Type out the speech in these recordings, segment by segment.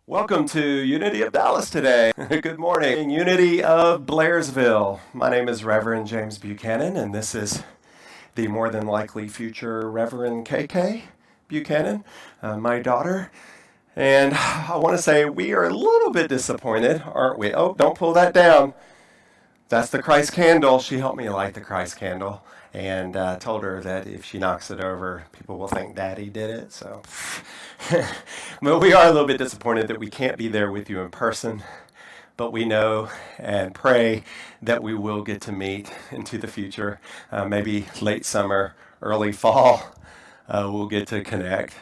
Welcome to Unity of Dallas today. Good morning, Unity of Blairsville. My name is Reverend James Buchanan, and this is the more than likely future Reverend KK Buchanan, my daughter. And I want to say we are a little bit disappointed, aren't we? Oh, don't pull that down. That's the Christ candle. She helped me light the Christ candle and told her that if she knocks it over, people will think Daddy did it. So, but we are a little bit disappointed that we can't be there with you in person. But we know and pray that we will get to meet into the future, maybe late summer, early fall. We'll get to connect.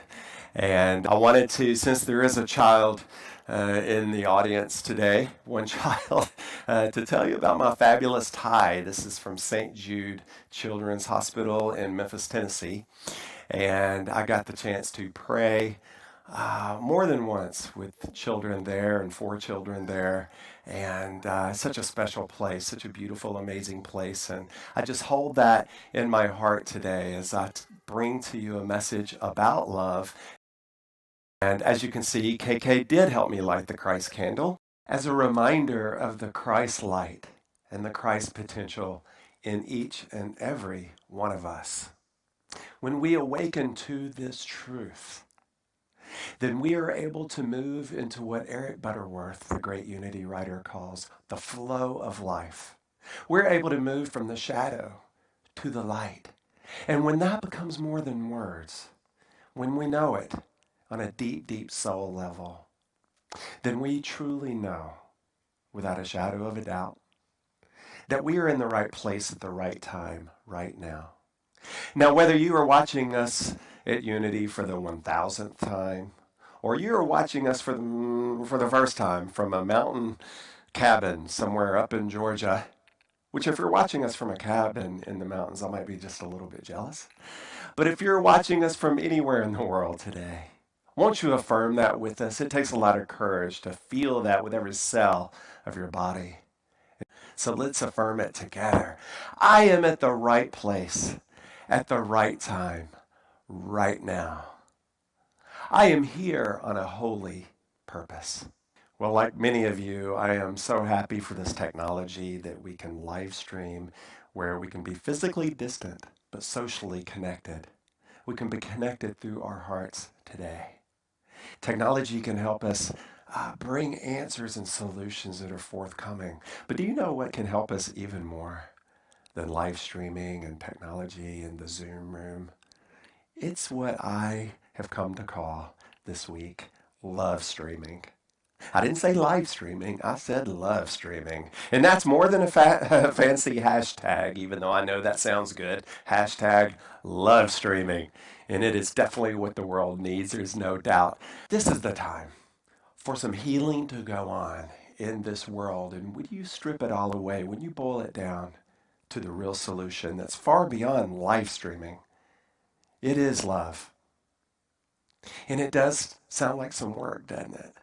And I wanted to, since there is a child in the audience today, one child, to tell you about my fabulous tie. This is from St. Jude Children's Hospital in Memphis, Tennessee. And I got the chance to pray more than once with children there and for children there. And such a special place, such a beautiful, amazing place. And I just hold that in my heart today as I bring to you a message about love. And as you can see, KK did help me light the Christ candle as a reminder of the Christ light and the Christ potential in each and every one of us. When we awaken to this truth, then we are able to move into what Eric Butterworth, the great Unity writer, calls the flow of life. We're able to move from the shadow to the light. And when that becomes more than words, when we know it on a deep, deep soul level, then we truly know, without a shadow of a doubt, that we are in the right place at the right time, right now. Now, whether you are watching us at Unity for the 1,000th time, or you are watching us for the first time from a mountain cabin somewhere up in Georgia, which if you're watching us from a cabin in the mountains, I might be just a little bit jealous. But if you're watching us from anywhere in the world today, won't you affirm that with us? It takes a lot of courage to feel that with every cell of your body. So let's affirm it together. I am at the right place at the right time right now. I am here on a holy purpose. Well, like many of you, I am so happy for this technology that we can live stream where we can be physically distant but socially connected. We can be connected through our hearts today. Technology can help us bring answers and solutions that are forthcoming. But do you know what can help us even more than live streaming and technology and the Zoom room? It's what I have come to call this week love streaming. I didn't say live streaming, I said love streaming. And that's more than a fancy hashtag, even though I know that sounds good. Hashtag love streaming. And it is definitely what the world needs, there's no doubt. This is the time for some healing to go on in this world. And would you strip it all away? Would you boil it down to the real solution that's far beyond live streaming? It is love. And it does sound like some work, doesn't it?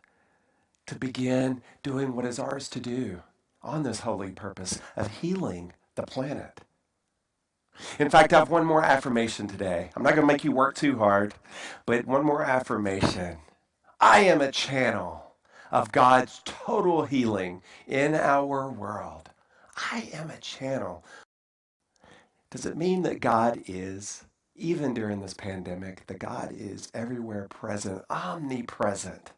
To begin doing what is ours to do on this holy purpose of healing the planet. In fact, I have one more affirmation today. I'm not going to make you work too hard, but one more affirmation. I am a channel of God's total healing in our world. I am a channel. Does it mean that God is, even during this pandemic, that God is everywhere present, omnipresent,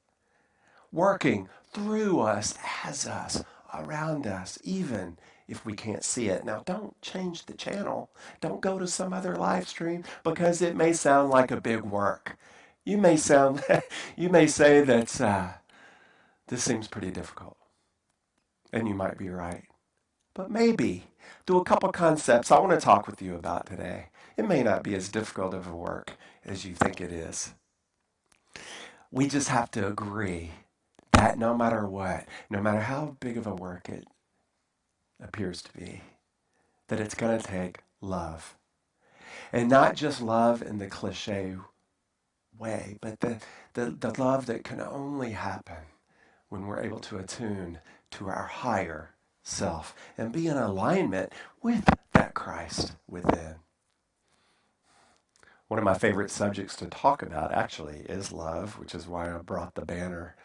working through us, as us, around us, even if we can't see it? Now, don't change the channel. Don't go to some other live stream because it may sound like a big work. You may sound, you may say that this seems pretty difficult, and you might be right. But maybe through a couple concepts I want to talk with you about today, it may not be as difficult of a work as you think it is. We just have to agree that no matter what, no matter how big of a work it appears to be, that it's going to take love. And not just love in the cliche way, but the love that can only happen when we're able to attune to our higher self and be in alignment with that Christ within. One of my favorite subjects to talk about actually is love, which is why I brought the banner,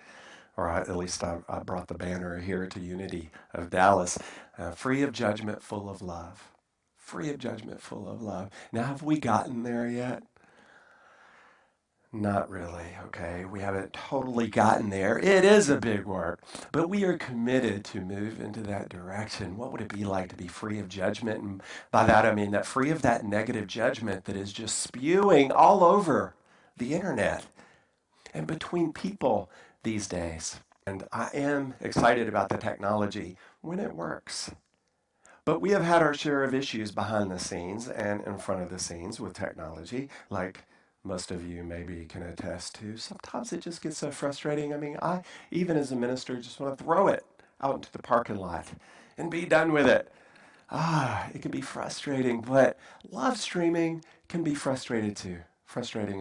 or at least I brought the banner here to Unity of Dallas, free of judgment, full of love. Free of judgment, full of love. Now, have we gotten there yet? Not really, okay? We haven't totally gotten there. It is a big work, but we are committed to move into that direction. What would it be like to be free of judgment? And by that, I mean that free of that negative judgment that is just spewing all over the internet and between people these days. And I am excited about the technology when it works. But we have had our share of issues behind the scenes and in front of the scenes with technology, like most of you maybe can attest to. Sometimes it just gets so frustrating. I mean, I, even as a minister, just want to throw it out into the parking lot and be done with it. It can be frustrating, but live streaming can be frustrating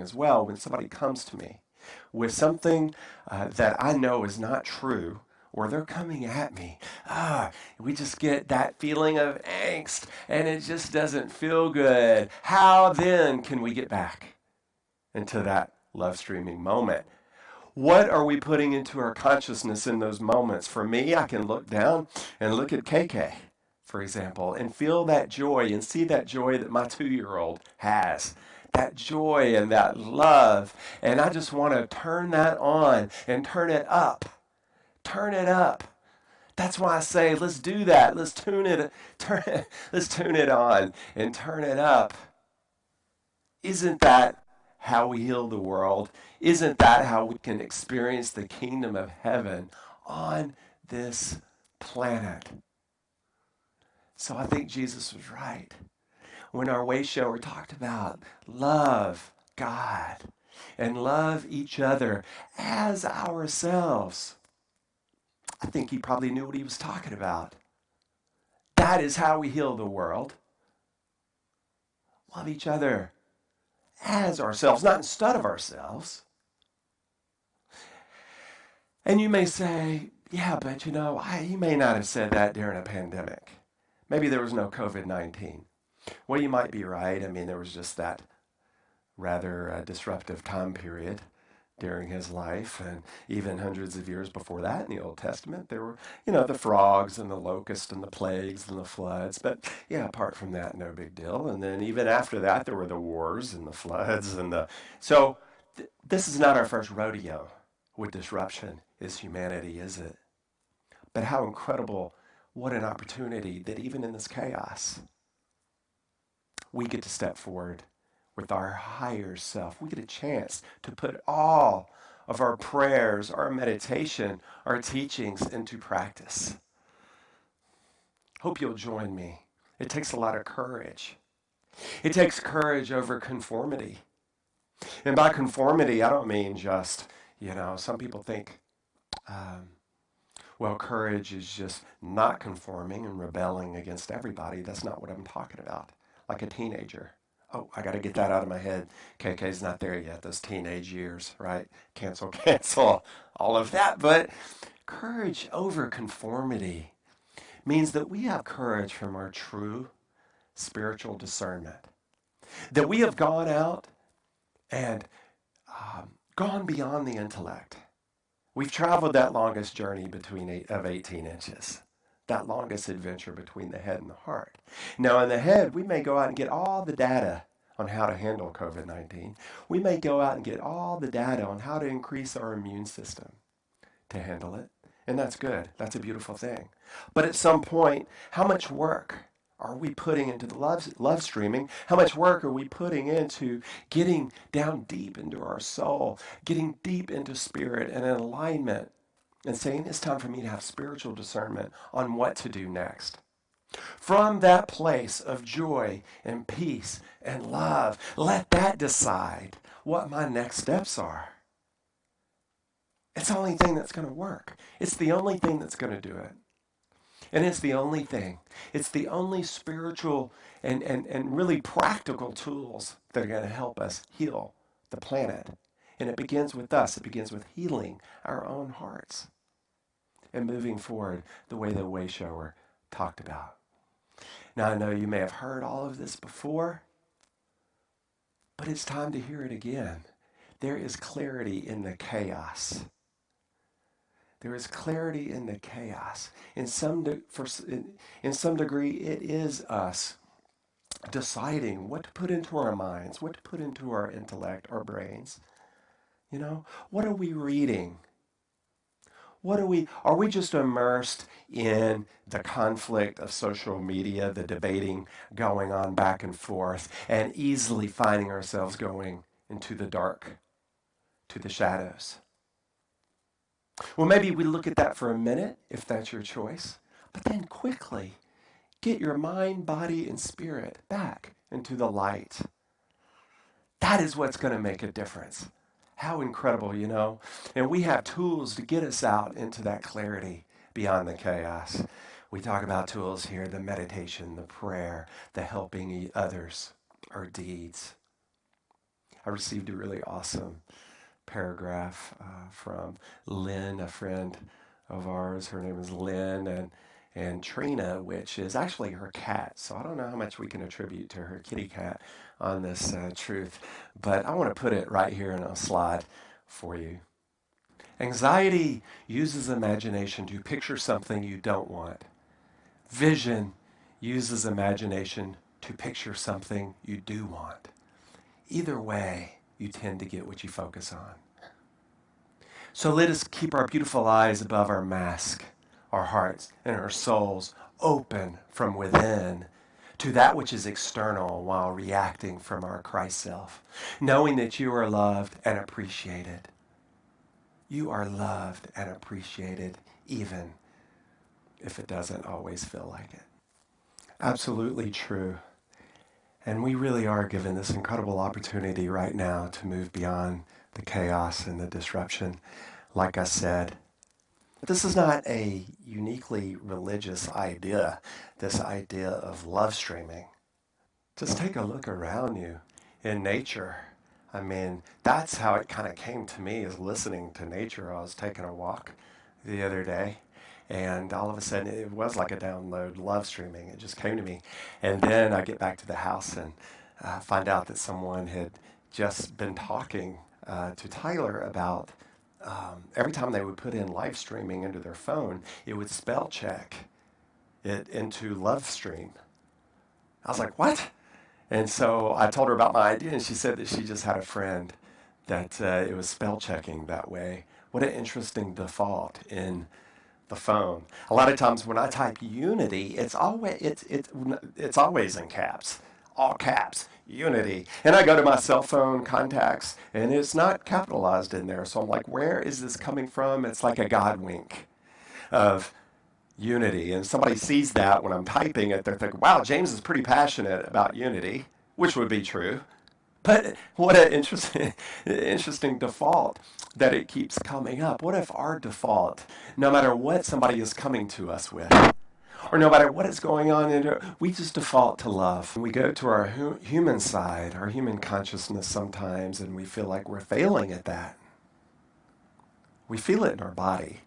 as well when somebody comes to me with something that I know is not true, or they're coming at me. We just get that feeling of angst and it just doesn't feel good. How then can we get back into that love streaming moment? What are we putting into our consciousness in those moments? For me, I can look down and look at KK, for example, and feel that joy and see that joy that my 2-year-old has. That joy and that love. And I just want to turn that on and turn it up. Turn it up. That's why I say, let's do that. Let's let's tune it on and turn it up. Isn't that how we heal the world? Isn't that how we can experience the kingdom of heaven on this planet? So I think Jesus was right when our Wayshower talked about love God and love each other as ourselves. I think he probably knew what he was talking about. That is how we heal the world. Love each other as ourselves, not instead of ourselves. And you may say, yeah, but you may not have said that during a pandemic. Maybe there was no COVID-19. Well, you might be right. I mean, there was just that rather disruptive time period during his life, and even hundreds of years before that in the Old Testament, there were, the frogs and the locusts and the plagues and the floods. But yeah, apart from that, no big deal. And then even after that, there were the wars and the floods and So this is not our first rodeo with disruption as humanity, is it? But how incredible, what an opportunity that even in this chaos, we get to step forward with our higher self. We get a chance to put all of our prayers, our meditation, our teachings into practice. Hope you'll join me. It takes a lot of courage. It takes courage over conformity. And by conformity, I don't mean just, some people think, courage is just not conforming and rebelling against everybody. That's not what I'm talking about. Like a teenager. Oh, I got to get that out of my head. KK's not there yet. Those teenage years, right? Cancel, all of that. But courage over conformity means that we have courage from our true spiritual discernment. That we have gone out and gone beyond the intellect. We've traveled that longest journey of 18 inches. That longest adventure between the head and the heart. Now, in the head, we may go out and get all the data on how to handle COVID-19. We may go out and get all the data on how to increase our immune system to handle it. And that's good. That's a beautiful thing. But at some point, how much work are we putting into the love streaming? How much work are we putting into getting down deep into our soul, getting deep into spirit and in alignment, and saying it's time for me to have spiritual discernment on what to do next? From that place of joy and peace and love, let that decide what my next steps are. It's the only thing that's going to work. It's the only thing that's going to do it. And it's the only thing. It's the only spiritual and really practical tools that are going to help us heal the planet. And it begins with us. It begins with healing our own hearts and moving forward the way the Wayshower talked about. Now, I know you may have heard all of this before, but it's time to hear it again. There is clarity in the chaos. There is clarity in the chaos. In some degree, it is us deciding what to put into our minds, what to put into our intellect, our brains. What are we reading? Are we just immersed in the conflict of social media, the debating going on back and forth, and easily finding ourselves going into the dark, to the shadows? Well, maybe we look at that for a minute, if that's your choice, but then quickly get your mind, body, and spirit back into the light. That is what's going to make a difference. How incredible, And we have tools to get us out into that clarity beyond the chaos. We talk about tools here, the meditation, the prayer, the helping others, our deeds. I received a really awesome paragraph from Lynn, a friend of ours. Her name is Lynn, and Trina, which is actually her cat. So I don't know how much we can attribute to her kitty cat on this truth, but I want to put it right here in a slide for you. Anxiety uses imagination to picture something you don't want. Vision uses imagination to picture something you do want. Either way, you tend to get what you focus on. So let us keep our beautiful eyes above our mask, our hearts and our souls open from within to that which is external while reacting from our Christ self, knowing that you are loved and appreciated. You are loved and appreciated even if it doesn't always feel like it. Absolutely true. And we really are given this incredible opportunity right now to move beyond the chaos and the disruption. Like I said, this is not a uniquely religious idea, this idea of love streaming. Just take a look around you in nature. I mean, that's how it kind of came to me, is listening to nature. I was taking a walk the other day, and all of a sudden it was like a download, love streaming. It just came to me. And then I get back to the house and find out that someone had just been talking to Tyler about every time they would put in live streaming into their phone, it would spell check it into love stream. I was like, what? And so I told her about my idea, and she said that she just had a friend that it was spell checking that way. What an interesting default in the phone. A lot of times when I type unity, it's always in caps, all caps, unity. And I go to my cell phone contacts, and it's not capitalized in there. So I'm like, where is this coming from? It's like a God wink of unity. And somebody sees that when I'm typing it, they're thinking, wow, James is pretty passionate about unity, which would be true. But what an interesting default that it keeps coming up. What if our default, no matter what somebody is coming to us with, or no matter what is going on, we just default to love. We go to our human side, our human consciousness sometimes, and we feel like we're failing at that. We feel it in our body.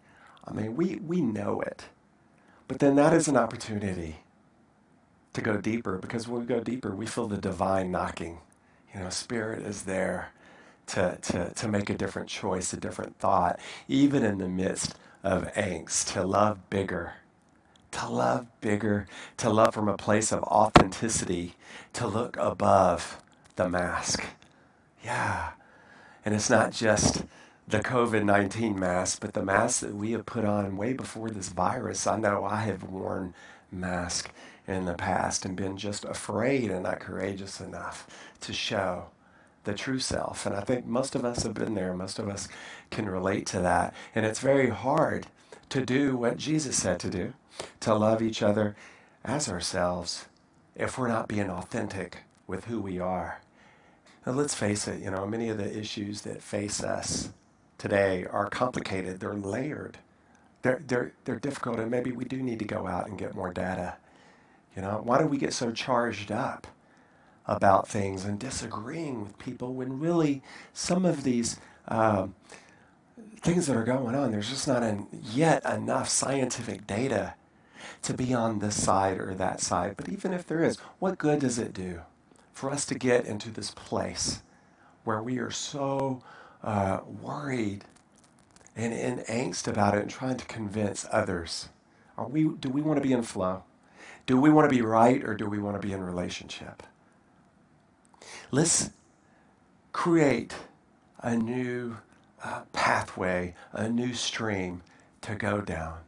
I mean, we know it. But then that is an opportunity to go deeper, because when we go deeper, we feel the divine knocking. Spirit is there to make a different choice, a different thought, even in the midst of angst, to love bigger, to love from a place of authenticity, to look above the mask. Yeah. And it's not just the COVID-19 mask, but the mask that we have put on way before this virus. I know I have worn masks in the past and been just afraid and not courageous enough to show the true self. And I think most of us have been there. Most of us can relate to that. And it's very hard to do what Jesus said to do, to love each other as ourselves, if we're not being authentic with who we are. Now, let's face it, many of the issues that face us today are complicated. They're layered. They're difficult, and maybe we do need to go out and get more data. Why do we get so charged up about things and disagreeing with people when really some of these things that are going on, there's just not yet enough scientific data to be on this side or that side. But even if there is, what good does it do for us to get into this place where we are so worried and in angst about it and trying to convince others? Do we want to be in flow? Do we want to be right, or do we want to be in relationship? Let's create a new pathway, a new stream to go down.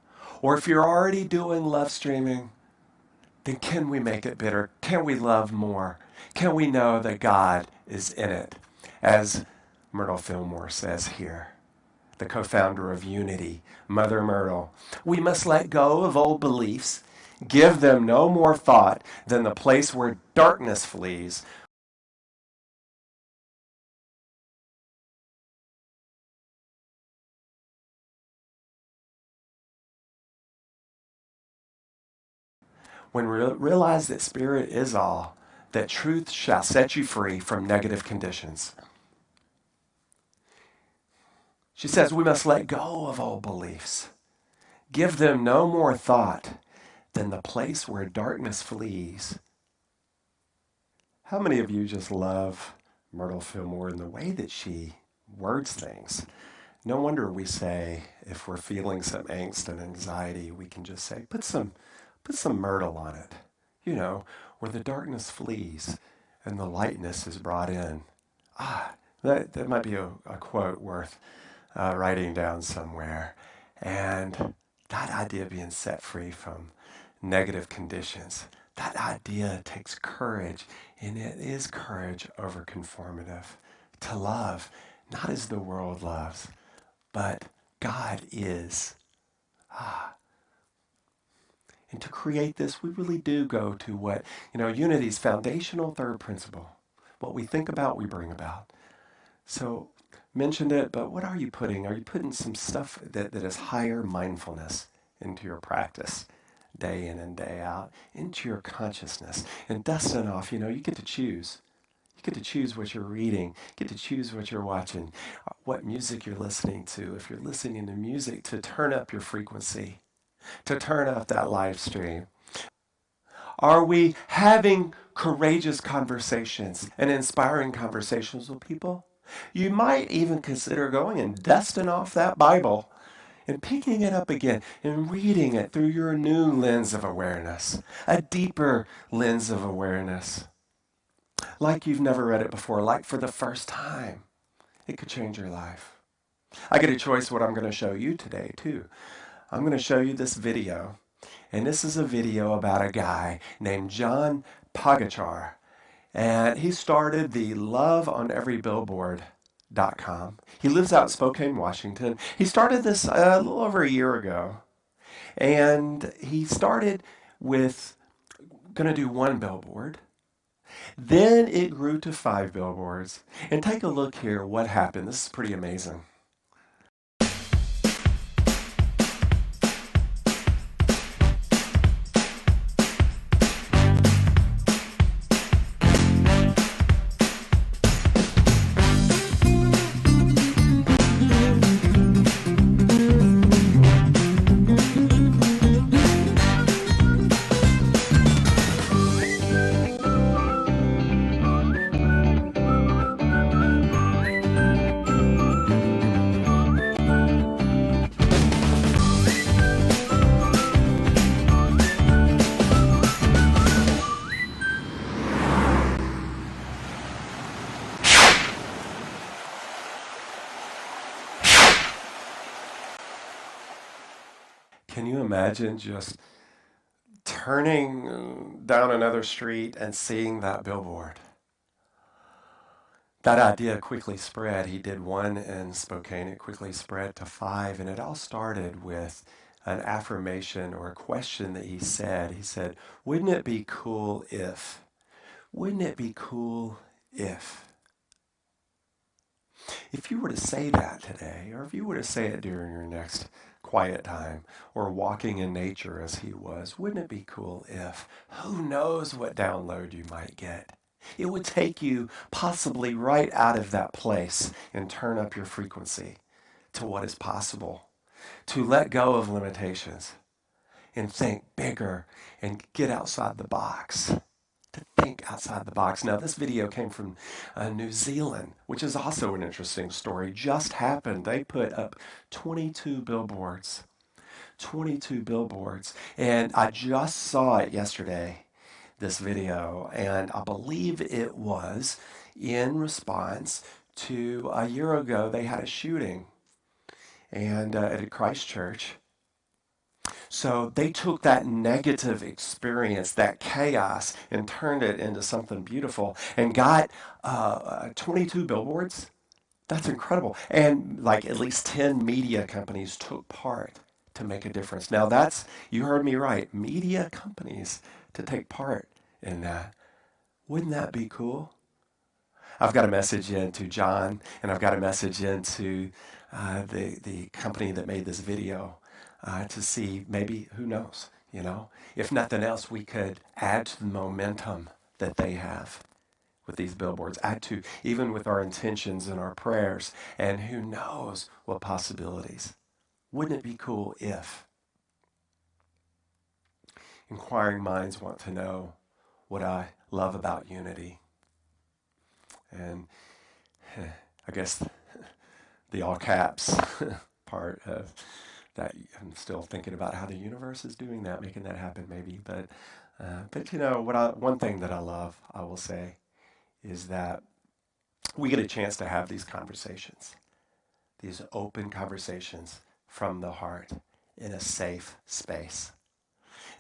Or if you're already doing love streaming, then can we make it better? Can we love more? Can we know that God is in it? As Myrtle Fillmore says here, the co-founder of Unity, Mother Myrtle, we must let go of old beliefs, give them no more thought than the place where darkness flees. When we realize that Spirit is all, that truth shall set you free from negative conditions. She says we must let go of old beliefs, give them no more thought than the place where darkness flees. How many of you just love Myrtle Fillmore in the way that she words things? No wonder we say, if we're feeling some angst and anxiety, we can just say, put some myrtle on it, where the darkness flees and the lightness is brought in. That might be a quote worth writing down somewhere. And that idea of being set free from negative conditions, that idea takes courage, and it is courage over conformative. To love, not as the world loves, but God is. And to create this, we really do go to what, Unity's foundational third principle. What we think about, we bring about. So, mentioned it, but what are you putting? Are you putting some stuff that is higher mindfulness into your practice, day in and day out, into your consciousness? And dusting off, you get to choose. You get to choose what you're reading, get to choose what you're watching, what music you're listening to. If you're listening to music, to turn up your frequency, to turn up that live stream. Are we having courageous conversations and inspiring conversations with people? You might even consider going and dusting off that Bible and picking it up again and reading it through your new lens of awareness, a deeper lens of awareness, like you've never read it before, like for the first time. It could change your life. I get a choice what I'm going to show you today, too. I'm going to show you this video. And this is a video about a guy named John Pagachar. And he started the loveoneverybillboard.com. He lives out in Spokane, Washington. He started this a little over a year ago. And he started with going to do one billboard. Then it grew to 5 billboards. And take a look here what happened. This is pretty amazing. Can you imagine just turning down another street and seeing that billboard? That idea quickly spread. He did one in Spokane. It quickly spread to 5. And it all started with an affirmation or a question that he said. He said, wouldn't it be cool if? Wouldn't it be cool if? If you were to say that today, or if you were to say it during your next quiet time, or walking in nature as he was, wouldn't it be cool if? Who knows what download you might get? It would take you possibly right out of that place and turn up your frequency to what is possible, to let go of limitations and think bigger and get outside the box. To think outside the box. Now, this video came from New Zealand, which is also an interesting story. Just happened. They put up 22 billboards. 22 billboards. And I just saw it yesterday, this video, and I believe it was in response to a year ago they had a shooting and at a Christchurch. So they took that negative experience, that chaos, and turned it into something beautiful and got 22 billboards. That's incredible. And like at least 10 media companies took part to make a difference. Now that's, you heard me right, media companies to take part in that. Wouldn't that be cool? I've got a message in to John, and I've got a message into the company that made this video to see maybe, who knows, if nothing else, we could add to the momentum that they have with these billboards, add to, even with our intentions and our prayers, and who knows what possibilities. Wouldn't it be cool if? Inquiring minds want to know what I love about unity. And I guess the all caps part of that, I'm still thinking about how the universe is doing that, making that happen maybe. But one thing that I love, I will say, is that we get a chance to have these conversations, these open conversations from the heart in a safe space.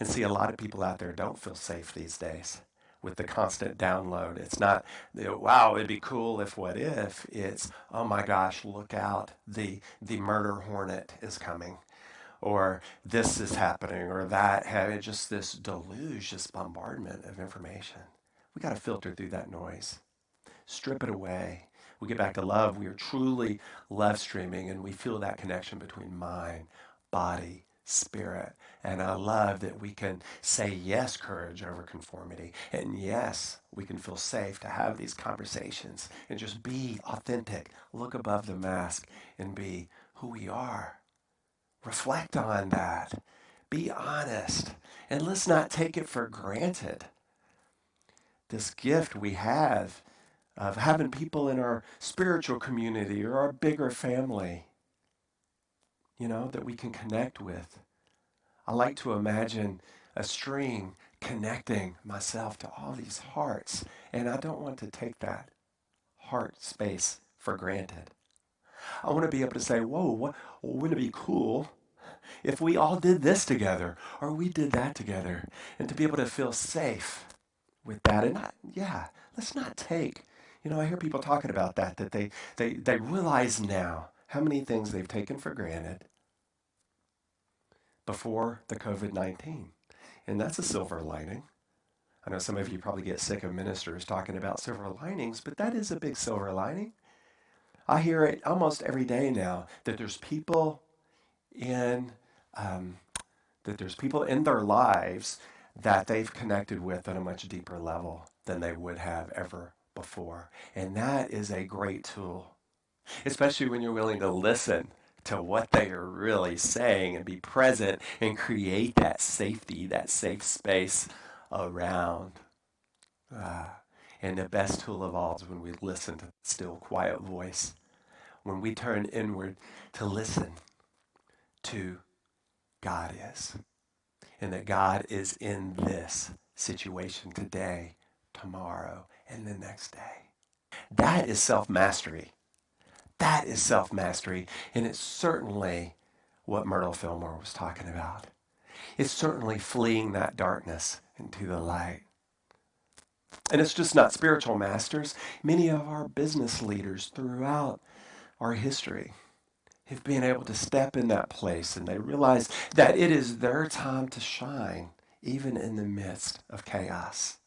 And see, a lot of people out there don't feel safe these days with the constant download. It's not, wow, it'd be cool if, what if? It's, oh my gosh, look out, the murder hornet is coming, or this is happening, or that, just this deluge, this bombardment of information. We got to filter through that noise, strip it away. We get back to love. We are truly love streaming, and we feel that connection between mind, body, spirit. And I love that we can say yes, courage over conformity. And yes, we can feel safe to have these conversations and just be authentic, look above the mask and be who we are. Reflect on that. Be honest. And let's not take it for granted. This gift we have of having people in our spiritual community or our bigger family, that we can connect with. I like to imagine a string connecting myself to all these hearts, and I don't want to take that heart space for granted. I want to be able to say, whoa, wouldn't it be cool if we all did this together or we did that together, and to be able to feel safe with that. And let's not take, I hear people talking about that they realize now how many things they've taken for granted before the COVID-19. And that's a silver lining. I know some of you probably get sick of ministers talking about silver linings, but that is a big silver lining. I hear it almost every day now that there's people in um, their lives that they've connected with on a much deeper level than they would have ever before. And that is a great tool, especially when you're willing to listen to what they are really saying and be present and create that safety, that safe space around. And the best tool of all is when we listen to the still, quiet voice, when we turn inward to listen to God is. And that God is in this situation today, tomorrow, and the next day. That is self-mastery. That is self-mastery. And it's certainly what Myrtle Fillmore was talking about. It's certainly fleeing that darkness into the light. And it's just not spiritual masters. Many of our business leaders throughout our history have been able to step in that place, and they realize that it is their time to shine, even in the midst of chaos.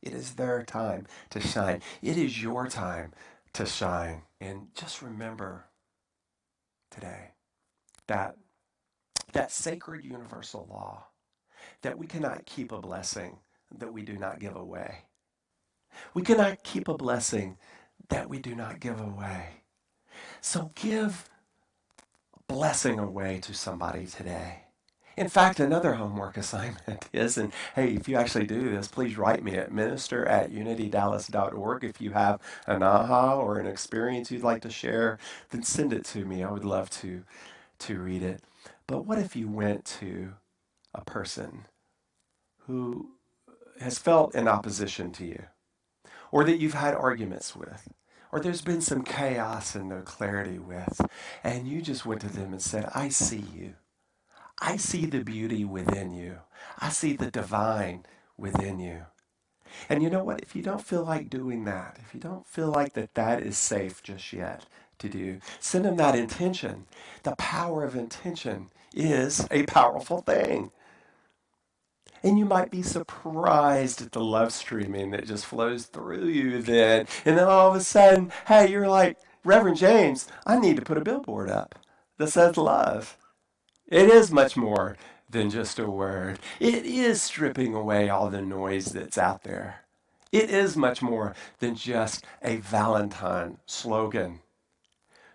It is their time to shine. It is your time to shine. And just remember today that that sacred universal law that we cannot keep a blessing that we do not give away. We cannot keep a blessing that we do not give away. So give blessing away to somebody today. In fact, another homework assignment is, and hey, if you actually do this, please write me at minister@unitydallas.org. If you have an aha or an experience you'd like to share, then send it to me. I would love to read it. But what if you went to a person who has felt in opposition to you, or that you've had arguments with, or there's been some chaos and no clarity with, and you just went to them and said, I see you. I see the beauty within you. I see the divine within you. And you know what? If you don't feel like doing that, if you don't feel like that is safe just yet to do, send them that intention. The power of intention is a powerful thing. And you might be surprised at the love streaming that just flows through you then. And then all of a sudden, hey, you're like, Reverend James, I need to put a billboard up that says love. It is much more than just a word. It is stripping away all the noise that's out there. It is much more than just a Valentine slogan.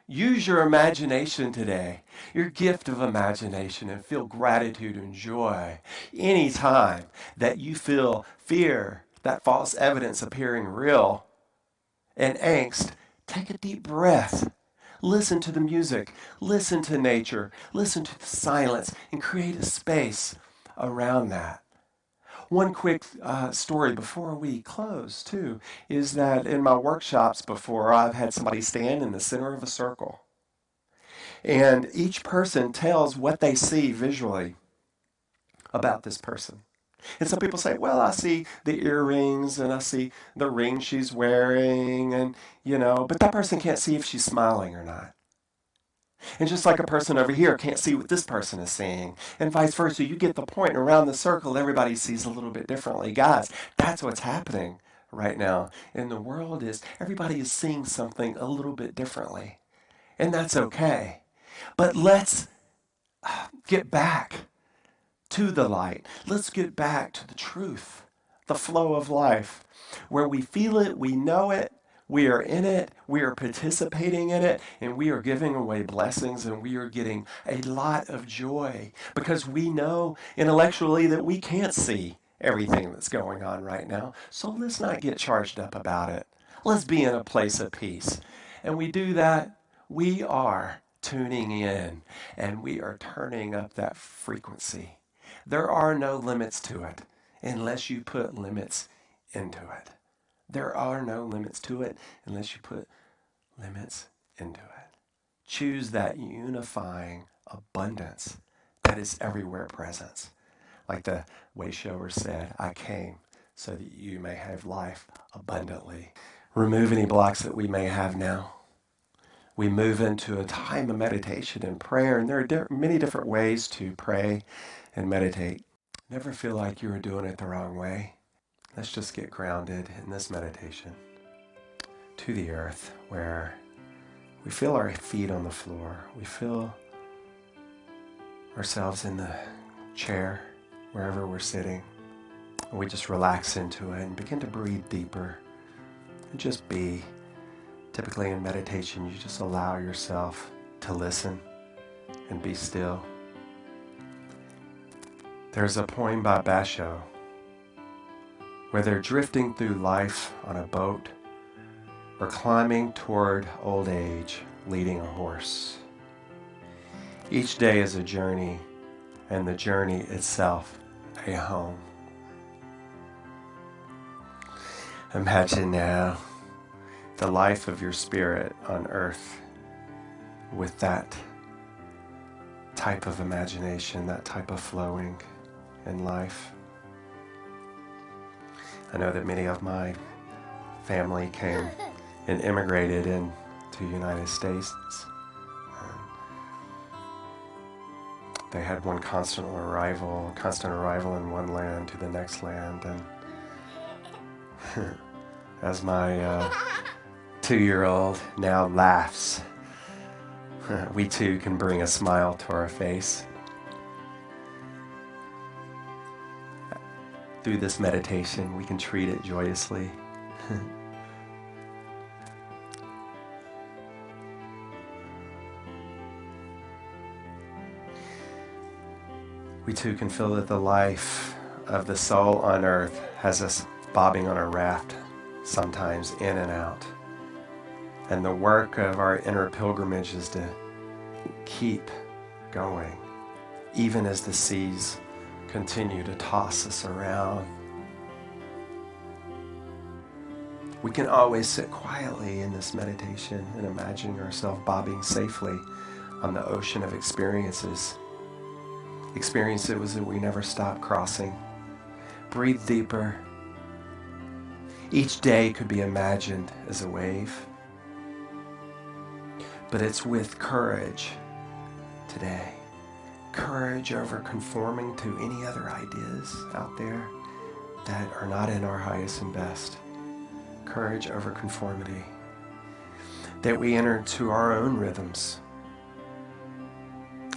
Use your imagination today, your gift of imagination, and feel gratitude and joy anytime that you feel fear, that false evidence appearing real, and angst. Take a deep breath. Listen to the music, listen to nature, listen to the silence, and create a space around that. One quick story before we close, too, is that in my workshops before, I've had somebody stand in the center of a circle. And each person tells what they see visually about this person. And some people say, well, I see the earrings and I see the ring she's wearing, and, but that person can't see if she's smiling or not. And just like a person over here can't see what this person is seeing, and vice versa, you get the point. Around the circle, everybody sees a little bit differently. Guys, that's what's happening right now in the world, is everybody is seeing something a little bit differently. And that's okay. But let's get back to the light. Let's get back to the truth, the flow of life, where we feel it, we know it, we are in it, we are participating in it, and we are giving away blessings, and we are getting a lot of joy because we know intellectually that we can't see everything that's going on right now. So let's not get charged up about it. Let's be in a place of peace. And we do that, we are tuning in and we are turning up that frequency. There are no limits to it unless you put limits into it. There are no limits to it unless you put limits into it. Choose that unifying abundance that is everywhere present. Like the Wayshower said, I came so that you may have life abundantly. Remove any blocks that we may have now. We move into a time of meditation and prayer, and there are many different ways to pray and meditate. Never feel like you are doing it the wrong way. Let's just get grounded in this meditation to the earth where we feel our feet on the floor. We feel ourselves in the chair, wherever we're sitting. And we just relax into it and begin to breathe deeper and just be. Typically in meditation, you just allow yourself to listen and be still. There's a poem by Basho where they're drifting through life on a boat or climbing toward old age, leading a horse. Each day is a journey, and the journey itself a home. Imagine now the life of your spirit on earth with that type of imagination, that type of flowing in life. I know that many of my family came and immigrated into the United States. They had one constant arrival in one land to the next land. And as my 2-year-old now laughs, we too can bring a smile to our face through this meditation. We can treat it joyously. We too can feel that the life of the soul on earth has us bobbing on a raft, sometimes in and out. And the work of our inner pilgrimage is to keep going, even as the seas continue to toss us around. We can always sit quietly in this meditation and imagine ourselves bobbing safely on the ocean of experiences that we never stop crossing. Breathe deeper. Each day could be imagined as a wave, but it's with courage today. Courage over conforming to any other ideas out there that are not in our highest and best. Courage over conformity. That we enter into our own rhythms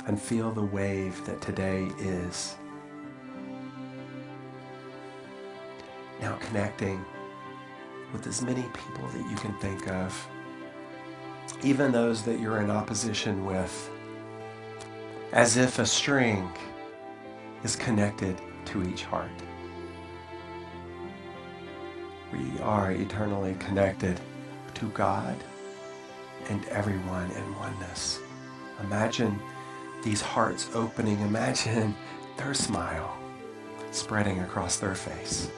and feel the wave that today is. Now connecting with as many people that you can think of, even those that you're in opposition with, as if a string is connected to each heart. We are eternally connected to God and everyone in oneness. Imagine these hearts opening. Imagine their smile spreading across their face.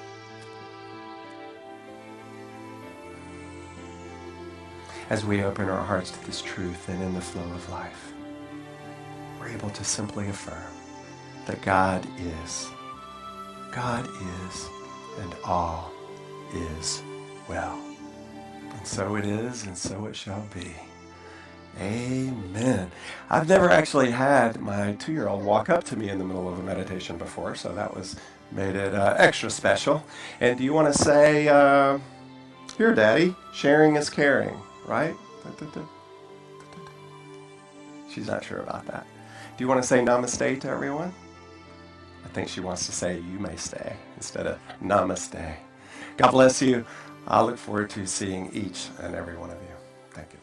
As we open our hearts to this truth and in the flow of life, we're able to simply affirm that God is, and all is well. And so it is, and so it shall be. Amen. I've never actually had my 2-year-old walk up to me in the middle of a meditation before, so that made it extra special. And do you want to say, here, Daddy, sharing is caring, right? She's not sure about that. Do you want to say namaste to everyone? I think she wants to say you may stay instead of namaste. God bless you. I look forward to seeing each and every one of you. Thank you.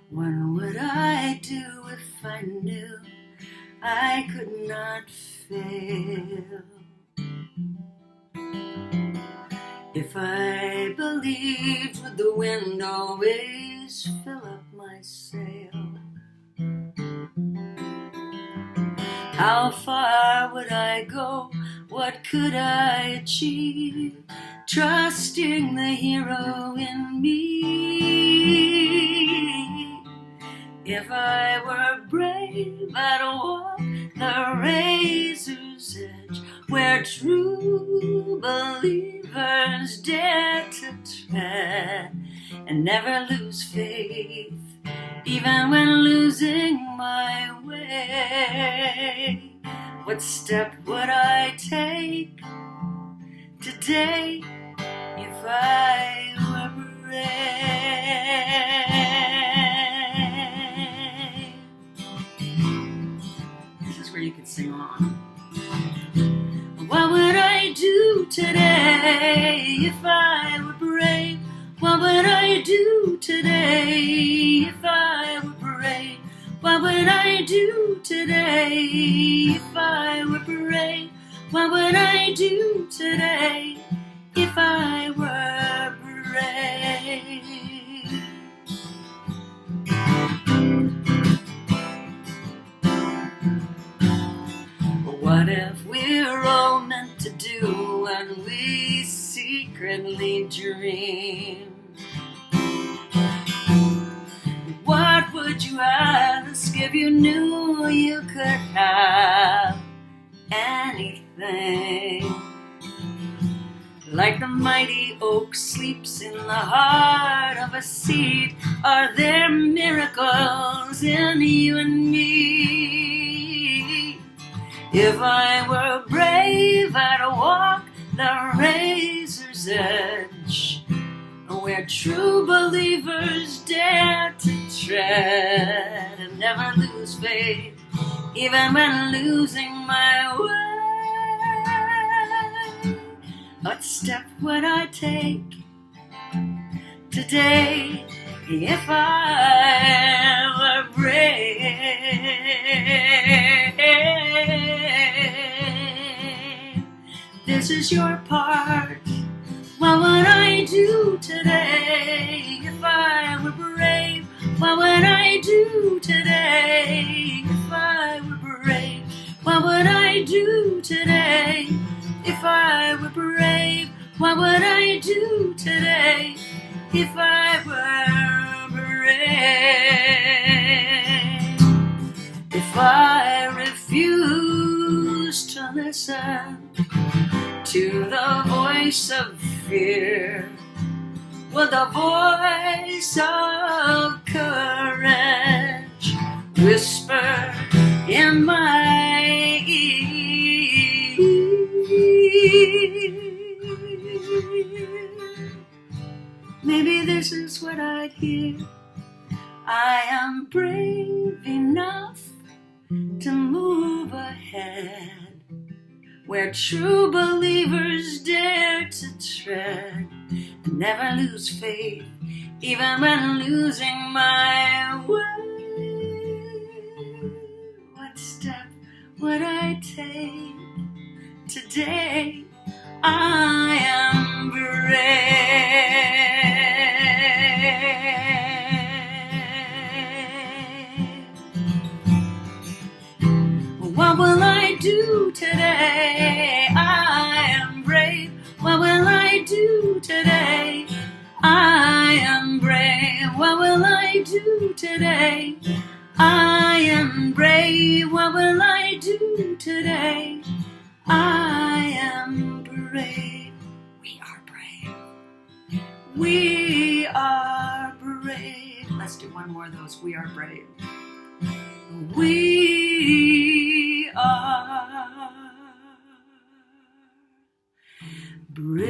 What would I do if I knew I could not fail? If I believed would the wind always fill up my sail? How far would I go? What could I achieve? Trusting the hero in me. If I were brave, I'd walk the razor's edge, where true believers dare to tread, and never lose faith, even when losing my way. What step would I take today if I were brave? This is where you can sing along. What would I do today if I were brave? What would I do today if I were brave? What would I do today if I were brave? What would I do today if I were brave? What if we're all meant to do what we secretly dream? What would you ask if you knew you could have anything? Like the mighty oak sleeps in the heart of a seed, are there miracles in you and me? If I were brave, I'd walk the razor's edge, where true believers dare to tread, and never lose faith, even when losing my way. What step would I take today if I were brave? This is your part. What would I do today if I were brave? What would I do today if I were brave? What would I do today if I were brave? What would I do today if I were brave? If I refuse to listen to the voice of fear, will the voice of courage whisper in my ear? Maybe this is what I'd hear. I am brave enough to move ahead, where true believers dare to tread, and never lose faith, even when losing my way. What step would I take today? I am brave. What will I do today? I am brave. What will I do today? I am brave. What will I do today? I am brave. What will I do today? I am brave. We are brave. We are brave. Let's do one more of those. We are brave. We are brave.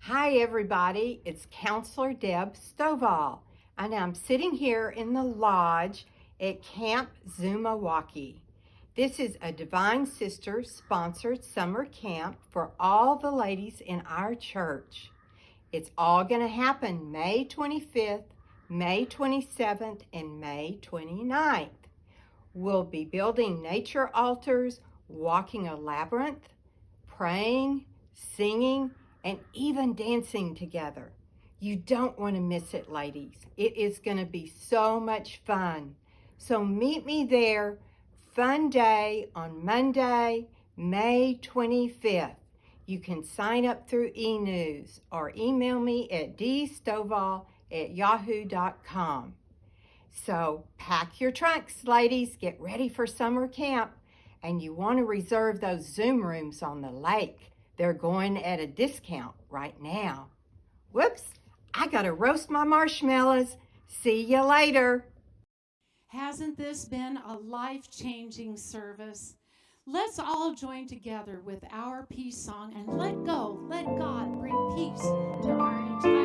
Hi everybody, it's Counselor Deb Stovall, and I'm sitting here in the lodge at Camp Zumawaki. This is a Divine Sisters sponsored summer camp for all the ladies in our church. It's all going to happen May 25th, May 27th, and May 29th. We'll be building nature altars, walking a labyrinth, praying, singing, and even dancing together. You don't want to miss it, ladies. It is going to be so much fun. So meet me there, fun day on Monday, May 25th. You can sign up through e-news or email me at dstovall@yahoo.com. So pack your trunks, ladies. Get ready for summer camp. And you want to reserve those Zoom rooms on the lake. They're going at a discount right now. Whoops, I gotta roast my marshmallows. See you later. Hasn't this been a life-changing service? Let's all join together with our peace song and let God bring peace to our entire